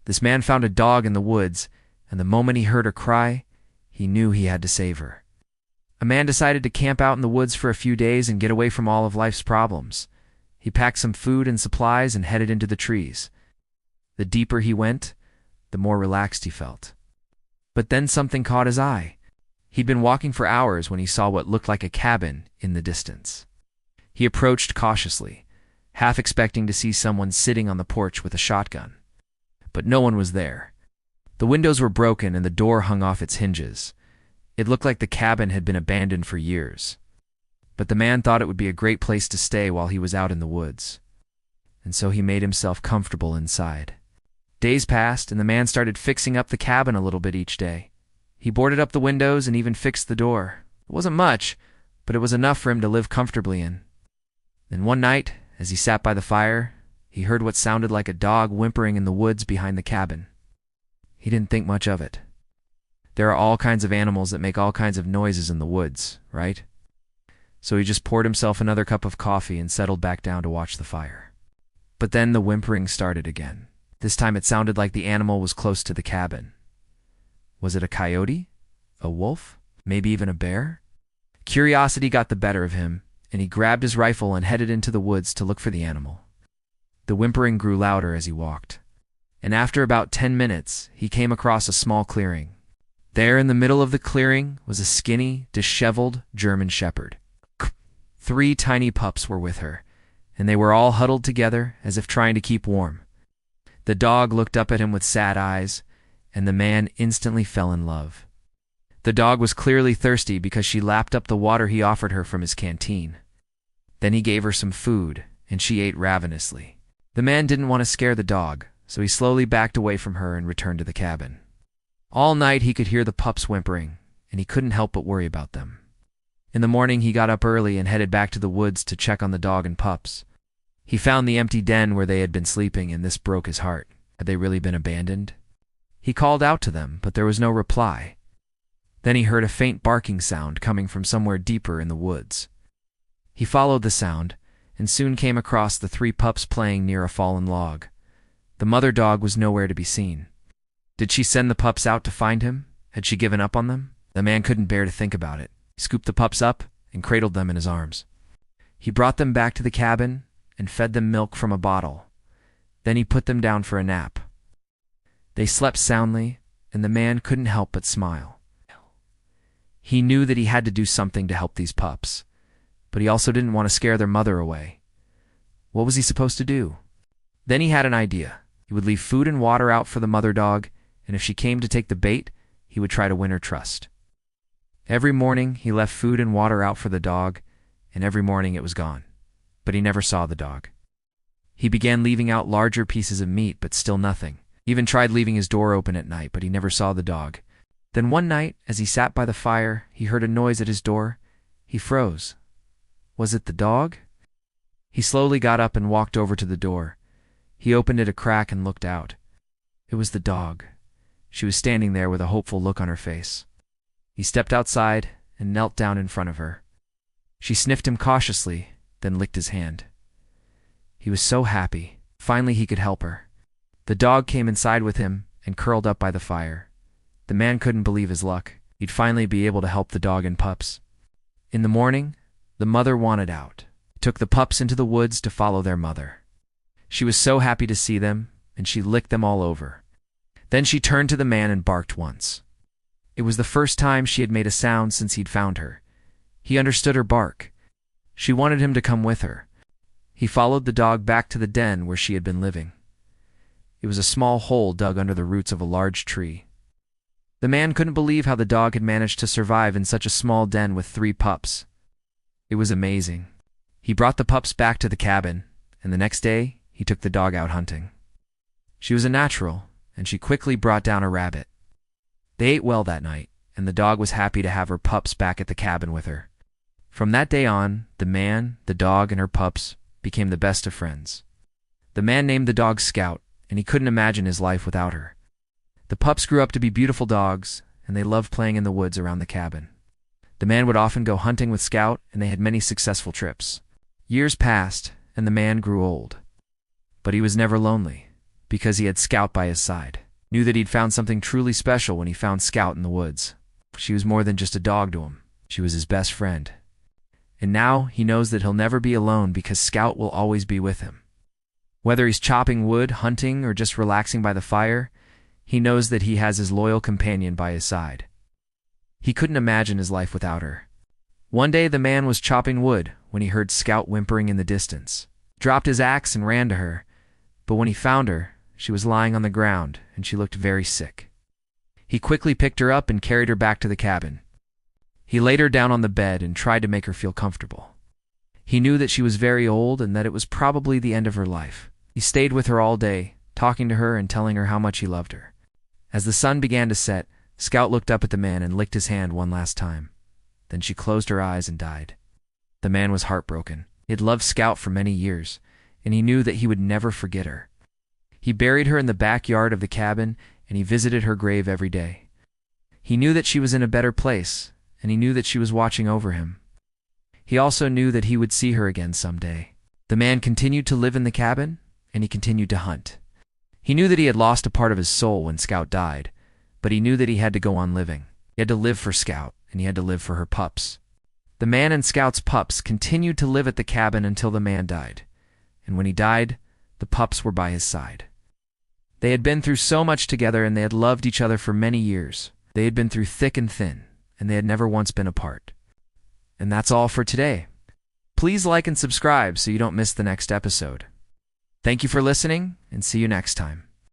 This man found a dog in the woods, and the moment he heard her cry, he knew he had to save her. A man decided to camp out in the woods for a few days and get away from all of life's problems. He packed some food and supplies and headed into the trees. The deeper he went, the more relaxed he felt. But then something caught his eye. He'd been walking for hours when he saw what looked like a cabin in the distance. He approached cautiously, half expecting to see someone sitting on the porch with a shotgun. But no one was there. The windows were broken and the door hung off its hinges. It looked like the cabin had been abandoned for years. But the man thought it would be a great place to stay while he was out in the woods. And so he made himself comfortable inside. Days passed, and the man started fixing up the cabin a little bit each day. He boarded up the windows and even fixed the door. It wasn't much, but it was enough for him to live comfortably in. Then one night, as he sat by the fire, he heard what sounded like a dog whimpering in the woods behind the cabin. He didn't think much of it. There are all kinds of animals that make all kinds of noises in the woods, right? So he just poured himself another cup of coffee and settled back down to watch the fire. But then the whimpering started again. This time it sounded like the animal was close to the cabin. Was it a coyote? A wolf? Maybe even a bear? Curiosity got the better of him, and he grabbed his rifle and headed into the woods to look for the animal. The whimpering grew louder as he walked, and after about 10 minutes, he came across a small clearing. There in the middle of the clearing was a skinny, disheveled German shepherd. 3 tiny pups were with her, and they were all huddled together as if trying to keep warm. The dog looked up at him with sad eyes, and the man instantly fell in love. The dog was clearly thirsty because she lapped up the water he offered her from his canteen. Then he gave her some food, and she ate ravenously. The man didn't want to scare the dog, so he slowly backed away from her and returned to the cabin. All night he could hear the pups whimpering, and he couldn't help but worry about them. In the morning he got up early and headed back to the woods to check on the dog and pups. He found the empty den where they had been sleeping, and this broke his heart. Had they really been abandoned? He called out to them, but there was no reply. Then he heard a faint barking sound coming from somewhere deeper in the woods. He followed the sound, and soon came across the 3 pups playing near a fallen log. The mother dog was nowhere to be seen. Did she send the pups out to find him? Had she given up on them? The man couldn't bear to think about it. He scooped the pups up and cradled them in his arms. He brought them back to the cabin and fed them milk from a bottle. Then he put them down for a nap. They slept soundly, and the man couldn't help but smile. He knew that he had to do something to help these pups, but he also didn't want to scare their mother away. What was he supposed to do? Then he had an idea. He would leave food and water out for the mother dog, and if she came to take the bait, he would try to win her trust. Every morning he left food and water out for the dog, and every morning it was gone. But he never saw the dog. He began leaving out larger pieces of meat, but still nothing. He even tried leaving his door open at night, but he never saw the dog. Then one night, as he sat by the fire, he heard a noise at his door. He froze. Was it the dog? He slowly got up and walked over to the door. He opened it a crack and looked out. It was the dog. She was standing there with a hopeful look on her face. He stepped outside and knelt down in front of her. She sniffed him cautiously, then licked his hand. He was so happy. Finally he could help her. The dog came inside with him and curled up by the fire. The man couldn't believe his luck. He'd finally be able to help the dog and pups. In the morning, the mother wanted out. Took the pups into the woods to follow their mother. She was so happy to see them, and she licked them all over. Then she turned to the man and barked once. It was the first time she had made a sound since he'd found her. He understood her bark. She wanted him to come with her. He followed the dog back to the den where she had been living. It was a small hole dug under the roots of a large tree. The man couldn't believe how the dog had managed to survive in such a small den with 3 pups. It was amazing. He brought the pups back to the cabin, and the next day he took the dog out hunting. She was a natural, and she quickly brought down a rabbit. They ate well that night, and the dog was happy to have her pups back at the cabin with her. From that day on, the man, the dog, and her pups became the best of friends. The man named the dog Scout, and he couldn't imagine his life without her. The pups grew up to be beautiful dogs, and they loved playing in the woods around the cabin. The man would often go hunting with Scout, and they had many successful trips. Years passed, and the man grew old. But he was never lonely. because he had Scout by his side. Knew that he'd found something truly special when he found Scout in the woods. She was more than just a dog to him. She was his best friend. And now he knows that he'll never be alone because Scout will always be with him. Whether he's chopping wood, hunting, or just relaxing by the fire, he knows that he has his loyal companion by his side. He couldn't imagine his life without her. One day the man was chopping wood when he heard Scout whimpering in the distance. He dropped his axe and ran to her, but when he found her, she was lying on the ground and she looked very sick. He quickly picked her up and carried her back to the cabin. He laid her down on the bed and tried to make her feel comfortable. He knew that she was very old and that it was probably the end of her life. He stayed with her all day, talking to her and telling her how much he loved her. As the sun began to set, Scout looked up at the man and licked his hand one last time. Then she closed her eyes and died. The man was heartbroken. He had loved Scout for many years, and he knew that he would never forget her. He buried her in the backyard of the cabin, and he visited her grave every day. He knew that she was in a better place, and he knew that she was watching over him. He also knew that he would see her again someday. The man continued to live in the cabin, and he continued to hunt. He knew that he had lost a part of his soul when Scout died, but he knew that he had to go on living. He had to live for Scout, and he had to live for her pups. The man and Scout's pups continued to live at the cabin until the man died, and when he died, the pups were by his side. They had been through so much together, and they had loved each other for many years. They had been through thick and thin, and they had never once been apart. And that's all for today. Please like and subscribe so you don't miss the next episode. Thank you for listening, and see you next time.